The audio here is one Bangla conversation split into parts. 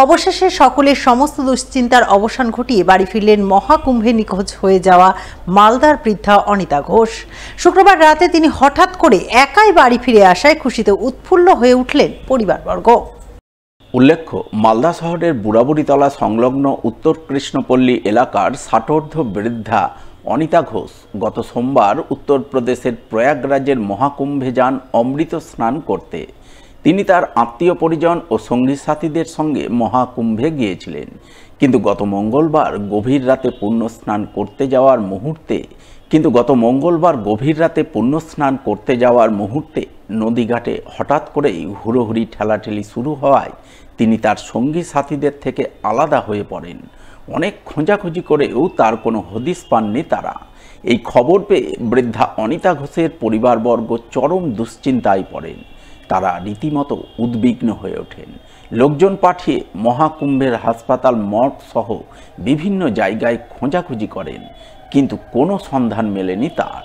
অবশেষে সকলের সমস্ত দুশ্চিন্তার অবসান ঘটিয়ে বাড়ি ফিরলেন মহাকুম্ভে নিখোঁজ হয়ে যাওয়া মালদার বৃদ্ধা অনিতা ঘোষ। শুক্রবার রাতে তিনি হঠাৎ করে একাই বাড়ি ফিরে আসায় খুশিতে উৎফুল্ল হয়ে উঠলেন পরিবারবর্গ। উল্লেখ্য, মালদা শহরের বুড়াবুড়িতলা সংলগ্ন উত্তর কৃষ্ণপল্লী এলাকার ষাটোর্ধ্ব বৃদ্ধা অনিতা ঘোষ গত সোমবার উত্তরপ্রদেশের প্রয়াগরাজের মহাকুম্ভে যান অমৃত স্নান করতে। তিনি তার আত্মীয় পরিজন ও সঙ্গী সাথীদের সঙ্গে মহাকুম্ভে গিয়েছিলেন, কিন্তু গত মঙ্গলবার গভীর রাতে পুণ্য স্নান করতে যাওয়ার মুহূর্তে নদীঘাটে হঠাৎ করেই হুড়োহুড়ি ঠেলাঠেলি শুরু হওয়ায় তিনি তার সঙ্গী সাথীদের থেকে আলাদা হয়ে পড়েন। অনেক খোঁজাখুঁজি করেও তার কোনো হদিশ পাননি তারা। এই খবর পেয়ে বৃদ্ধা অনিতা ঘোষের পরিবারবর্গ চরম দুশ্চিন্তায় পড়েন। তারা রীতিমতো উদ্বিগ্ন হয়ে ওঠেন। লোকজন পাঠিয়ে মহাকুম্ভের হাসপাতাল, মঠ সহ বিভিন্ন জায়গায় খোঁজাখুঁজি করেন, কিন্তু কোনো সন্ধান মেলেনি তার।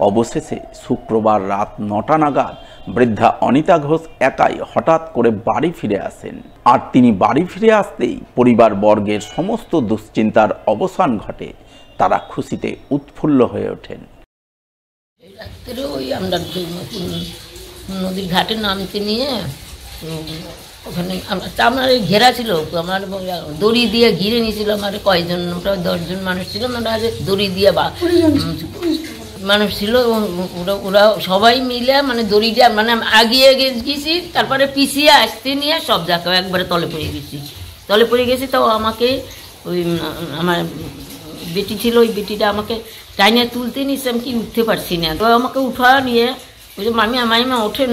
অবশেষে শুক্রবার রাত ৯টা নাগাদ বৃদ্ধা অনিতা ঘোষ একাই হঠাৎ করে বাড়ি ফিরে আসেন। আর তিনি বাড়ি ফিরে আসতেই পরিবারবর্গের সমস্ত দুশ্চিন্তার অবসান ঘটে। তারা খুশিতে উৎফুল্ল হয়ে ওঠেন। নদীর ঘাটে নামতে নিয়ে ওখানে আমার ঘেরা ছিল, আমার দড়ি দিয়ে ঘিরে নিয়েছিল। আমার কয়জন, ওটা 10 জন মানুষ ছিল, আমরা দড়ি দিয়ে মানুষ ছিল। ওরা সবাই মিলে মানে দড়ি দিয়ে মানে আগিয়ে গেছি, তারপরে পিছিয়ে আসতে নিয়ে সব জায়গায় একবারে তলে পড়ে গেছি। তো আমাকে ওই আমার বেটি ছিল, ওই বেটিটা আমাকে টাইনে তুলতে নিচ্ছে, আমি কি উঠতে পারছি না। তো আমাকে উঠা নিয়ে ওই যে মাইমা ওঠেন,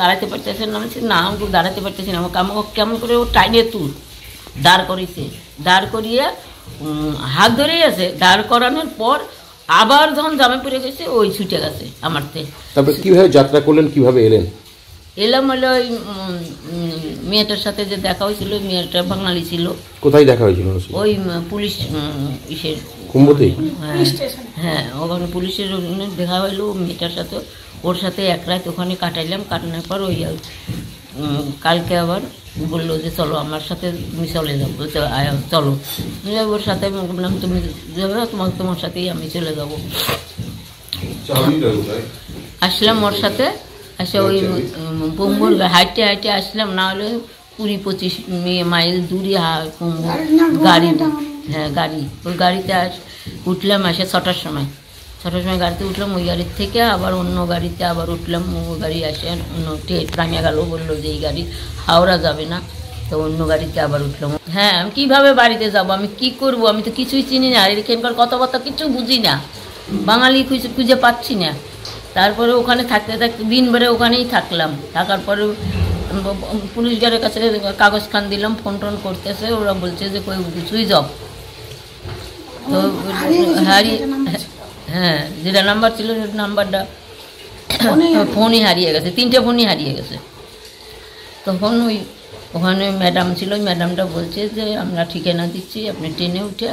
দাঁড়াতে পারতেছেন না। আমি না, আমি দাঁড়াতে পারতেছি না। আমাকে কেমন করে ও টাইনে দাঁড় করিয়েছে, দাঁড় করিয়ে হাত ধরেই আছে। দাঁড় করানোর পর আবার যখন জামে পড়ে গেছে, ওই ছুটে গেছে আমার থেকে। তারপরে কিভাবে যাত্রা করলেন, কিভাবে এলেন? এলাম হলো ওই মেয়েটার সাথে যে দেখা হয়েছিল, মেয়েটা বাঙালি ছিল। কোথায় দেখা হয়েছিল? ওই পুলিশ ইসের কুম্ভতেই। হ্যাঁ, ওখানে পুলিশের দেখা হইলো মেয়েটার সাথে। ওর সাথে এক রাত ওখানে কাটাইলাম। কাটানোর পর ওই কালকে আবার বললো যে চলো আমার সাথে, তুমি চলে যাবো, চলো। ওর সাথে আমি বললাম তুমি যাবে, তোমার সাথেই আমি চলে যাবো। আসলাম ওর সাথে, আসে ওই কুম্ভর হাইটে আসলাম, না হলে 20-25 মাইল দূরে কুম্ভ গাড়ি। হ্যাঁ, গাড়ি, ওই গাড়িতে উঠলাম। আসে 6টার সময় গাড়িতে উঠলাম। ওই গাড়ির থেকে আবার অন্য গাড়িতে আবার উঠলাম। ওই গাড়ি আসে অন্য টাঙিয়ে গেল, বললো যে এই গাড়ি হাওড়া যাবে না। তো অন্য গাড়িতে আবার উঠলাম। হ্যাঁ, আমি কীভাবে বাড়িতে যাব, আমি কি করব, আমি তো কিছুই চিনি না। আর এখানকার কথাবার্তা কিছু বুঝি না, বাঙালি খুঁজে পাচ্ছি না। তারপরে ওখানে থাকতে দিনভরে ওখানেই থাকলাম। থাকার পরে পুলিশ গাড়ির কাছে কাগজ খান দিলাম, ফোন টোন করতেছে। ওরা বলছে যে সুইচ অফ। তো হ্যাঁ, যেটা নাম্বার ছিল সেটা নাম্বারটা ফোনই হারিয়ে গেছে, 3টে ফোনই হারিয়ে গেছে। তখন ওই ওখানে ম্যাডাম ছিল, ওই ম্যাডামটা বলছে যে আমরা ঠিকানা দিচ্ছি, আপনি ট্রেনে উঠে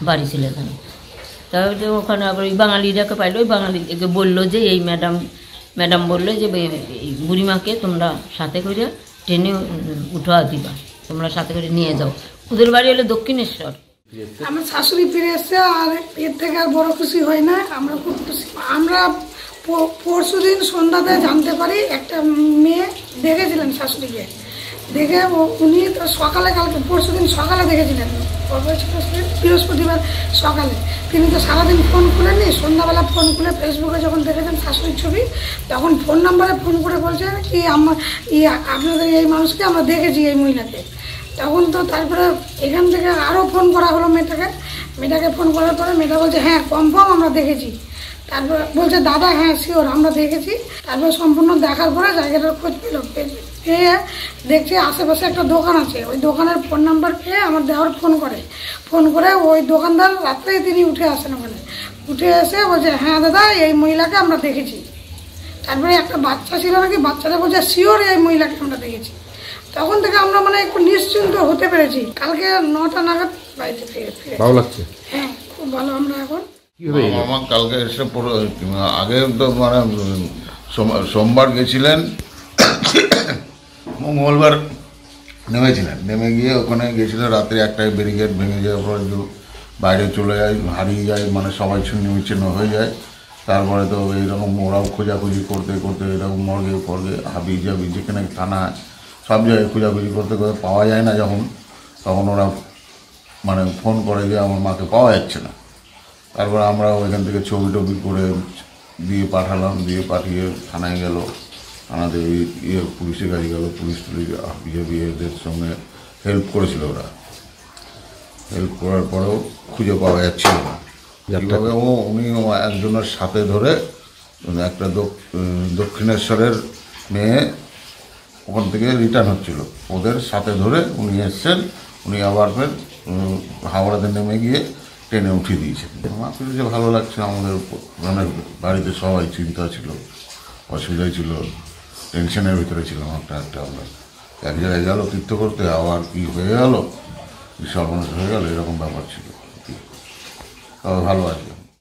বাড়ি চলে যান। তাহলে ওখানে আবার ওই বাঙালিটাকে পাইলো, ওই বাঙালিকে বললো যে এই ম্যাডাম বললো যে বুড়িমাকে তোমরা সাথে করে ট্রেনে উঠা দিবা, তোমরা সাথে করে নিয়ে যাও। ওদের বাড়ি হলো দক্ষিণেশ্বর। আমার শাশুড়ি ফিরে এসছে, আর এর থেকে আর বড় খুশি হয় না। আমরা খুব খুশি। আমরা পরশুদিন সন্ধ্যাতে জানতে পারি একটা মেয়ে দেখেছিলেন শাশুড়িকে। দেখে উনি তো সকালে, কালকে পরশুদিন সকালে দেখেছিলেন, বৃহস্পতিবার সকালে। তিনি তো সারাদিন ফোন খুলেননি, সন্ধ্যাবেলা ফোন খুলে ফেসবুকে যখন দেখেছেন শাশুড়ির ছবি, তখন ফোন নাম্বারে ফোন করে বলছেন কি আপনাদের এই মানুষকে আমরা দেখেছি, এই মহিলাকে। তখন তো তারপরে এখান থেকে আরও ফোন করা হলো মেয়েটাকে ফোন করার পরে মেয়েটা বলছে হ্যাঁ কনফার্ম আমরা দেখেছি। তারপরে বলছে দাদা হ্যাঁ শিওর আমরা দেখেছি। তারপরে সম্পূর্ণ দেখার পরে জায়গাটার খোঁজ পেয়ে দেখছি আশেপাশে একটা দোকান আছে, ওই দোকানের ফোন নাম্বার পেয়ে আমার দেওয়ার ফোন করে ওই দোকানদার রাত্রেই তিনি উঠে আসেন। ওখানে উঠে এসে বলছে হ্যাঁ দাদা এই মহিলাকে আমরা দেখেছি। তারপরে একটা বাচ্চা ছিল নাকি, বাচ্চাটা বলছে শিওর এই মহিলাকে আমরা দেখেছি। তখন থেকে আমরা মানে একটু নিশ্চিন্ত হতে পেরেছি। কালকে 9টা নাগাদ বাড়িতে ফিরে ভালো লাগছে। হ্যাঁ, খুব ভালো। আমরা এখন আমার কালকে এসে আগে তো মানে সোমবার গেছিলেন, মঙ্গলবার নেমেছিলেন, নেমে গিয়ে ওখানে গিয়েছিলেন রাত্রে একটায় ব্যারিকেড ভেঙে যাওয়ার পর বাইরে চলে যায়, হারিয়ে যায়, মানে সবাই ছিন্ন বিচ্ছিন্ন হয়ে যায়। তারপরে তো এইরকম ওরাও খোঁজাখুঁজি করতে করতে এরকম মর্গে ফর্গে হাবি জাবি যেখানে থানা সব জায়গায় খোঁজাখুঁজি করতে করতে পাওয়া যায় না যখন, তখন ওরা মানে ফোন করে যে আমার মাকে পাওয়া যাচ্ছে না। তারপর আমরা ওইখান থেকে ছবি টবি করে দিয়ে পাঠালাম, দিয়ে পাঠিয়ে থানায় গেল, থানাতে পুলিশের কাছে গেল, পুলিশ এদের সঙ্গে হেল্প করেছিল ওরা। হেল্প করার পরেও খুঁজে পাওয়া যাচ্ছিল না। কীভাবে উনি একজনের সাথে ধরে একটা দক্ষিণেশ্বরের মেয়ে ওখান থেকে রিটার্ন হচ্ছিল, ওদের সাথে ধরে উনি এসছেন। উনি আবার ফের হাওড়াতে নেমে গিয়ে ট্রেনে উঠিয়ে দিয়েছেন। মাকে যে ভালো লাগছে আমাদের, মানে বাড়িতে সবাই চিন্তা ছিল, অসুবিধাই ছিল, টেনশনের ভিতরে ছিলাম একটা আমরা। এক জায়গায় গেল তীর্থ করতে, আবার কি হয়ে গেল, সর্বনাশ হয়ে গেল, এরকম ব্যাপার ছিল। তবে ভালো আছে।